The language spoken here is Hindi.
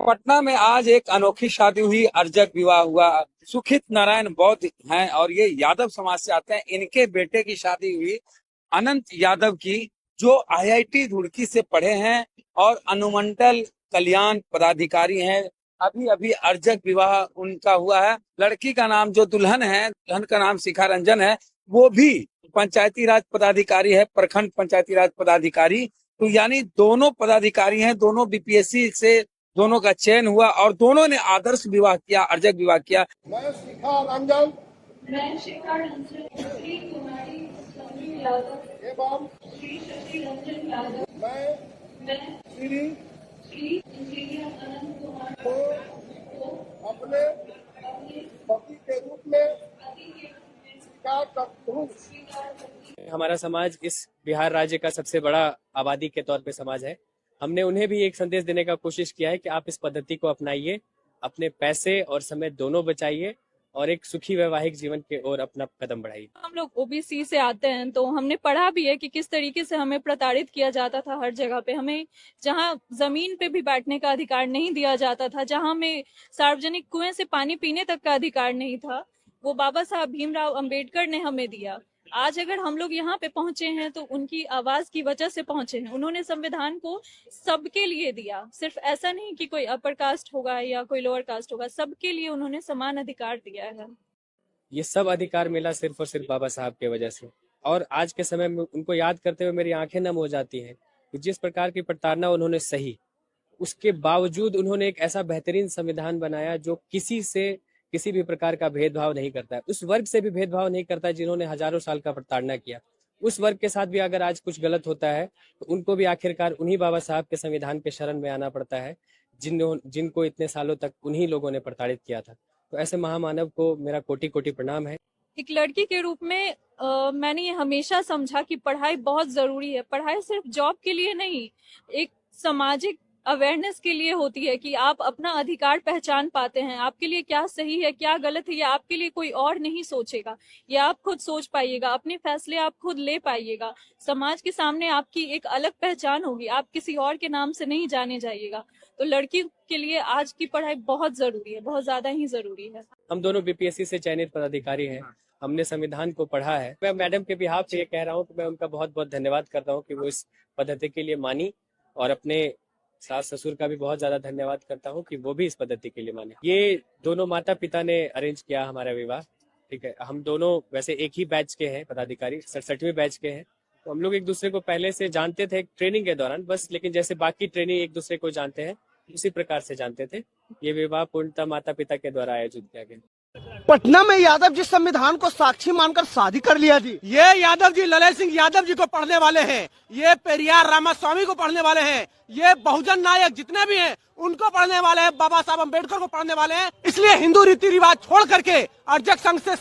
पटना में आज एक अनोखी शादी हुई, अर्जक विवाह हुआ। सुखित नारायण बौद्ध हैं और ये यादव समाज से आते हैं। इनके बेटे की शादी हुई अनंत यादव की, जो आईआईटी रुड़की से पढ़े हैं और अनुमंडल कल्याण पदाधिकारी हैं। अभी अभी अर्जक विवाह उनका हुआ है। लड़की का नाम, जो दुल्हन है, दुल्हन का नाम शिखा रंजन है, वो भी पंचायती राज पदाधिकारी है, प्रखंड पंचायती राज पदाधिकारी। तो यानी दोनों पदाधिकारी हैं, दोनों बीपीएससी से दोनों का चयन हुआ और दोनों ने आदर्श विवाह किया, अर्जक विवाह किया। मैं शिखा रंजन श्री कुमारी संजू यादव एवं श्री शशि रंजन यादव मैं श्री श्री इंजीनियर अनंत कुमार को अपने पति के रूप में स्वीकार करता हूँ। हमारा समाज इस बिहार राज्य का सबसे बड़ा आबादी के तौर पे समाज है। हमने उन्हें भी एक संदेश देने का कोशिश किया है कि आप इस पद्धति को अपनाइए, अपने पैसे और समय दोनों बचाइए और एक सुखी वैवाहिक जीवन की ओर अपना कदम बढ़ाइए। हम लोग ओबीसी से आते हैं तो हमने पढ़ा भी है कि किस तरीके से हमें प्रताड़ित किया जाता था हर जगह पे। हमें जहां जमीन पे भी बैठने का अधिकार नहीं दिया जाता था, जहां हमें सार्वजनिक कुएं से पानी पीने तक का अधिकार नहीं था, वो बाबा साहब भीमराव अंबेडकर ने हमें दिया। आज अगर हम लोग यहाँ पे पहुंचे हैं तो उनकी आवाज की वजह से पहुंचे हैं। उन्होंने संविधान को सबके लिए दिया, सिर्फ ऐसा नहीं कि कोई अपर कास्ट होगा या कोई लोअर कास्ट होगा, सबके लिए उन्होंने समान अधिकार दिया है। ये सब अधिकार मिला सिर्फ और सिर्फ बाबा साहब की वजह से। और आज के समय में उनको याद करते हुए मेरी आंखें नम हो जाती हैं कि जिस प्रकार की प्रताड़ना उन्होंने सही, उसके बावजूद उन्होंने एक ऐसा बेहतरीन संविधान बनाया जो किसी से किसी भी प्रकार का भेदभाव नहीं करता है, उस वर्ग से भी भेदभाव नहीं करता है जिन्होंने हजारों साल का प्रताड़ना किया। उस वर्ग के साथ भी अगर आज कुछ गलत होता है तो उनको भी आखिरकार उन्हीं बाबा साहब के संविधान के शरण में आना पड़ता है, जिनको इतने सालों तक उन्हीं लोगों ने प्रताड़ित किया था। तो ऐसे महामानव को मेरा कोटि कोटि प्रणाम है। एक लड़की के रूप में मैंने ये हमेशा समझा कि पढ़ाई बहुत जरूरी है। पढ़ाई सिर्फ जॉब के लिए नहीं, एक सामाजिक अवेयरनेस के लिए होती है कि आप अपना अधिकार पहचान पाते हैं। आपके लिए क्या सही है, क्या गलत है, ये आपके लिए कोई और नहीं सोचेगा, ये आप खुद सोच पाइएगा, अपने फैसले आप खुद ले पाइएगा। समाज के सामने आपकी एक अलग पहचान होगी, आप किसी और के नाम से नहीं जाने जाइएगा। तो लड़की के लिए आज की पढ़ाई बहुत जरूरी है, बहुत ज्यादा ही जरूरी है। हम दोनों बीपीएससी से चयनित पदाधिकारी हैं, हमने संविधान को पढ़ा है। मैं मैडम के बिहाफ से ये कह रहा हूँ कि मैं उनका बहुत बहुत धन्यवाद करता हूँ कि वो इस पद्धति के लिए मानी, और अपने सास ससुर का भी बहुत ज्यादा धन्यवाद करता हूँ कि वो भी इस पद्धति के लिए माने। ये दोनों माता पिता ने अरेंज किया हमारा विवाह, ठीक है। हम दोनों वैसे एक ही बैच के हैं पदाधिकारी, 67वें बैच के हैं। तो हम लोग एक दूसरे को पहले से जानते थे ट्रेनिंग के दौरान बस, लेकिन जैसे बाकी ट्रेनिंग एक दूसरे को जानते हैं उसी प्रकार से जानते थे। ये विवाह पूर्णतः माता पिता के द्वारा आयोजित किया गया। पटना में यादव जी संविधान को साक्षी मानकर शादी कर लिया जी। ये यादव जी ललित सिंह यादव जी को पढ़ने वाले हैं, ये पेरियार रामास्वामी को पढ़ने वाले हैं, ये बहुजन नायक जितने भी हैं उनको पढ़ने वाले हैं, बाबा साहब अम्बेडकर को पढ़ने वाले हैं। इसलिए हिंदू रीति रिवाज छोड़ करके अर्जक संघ से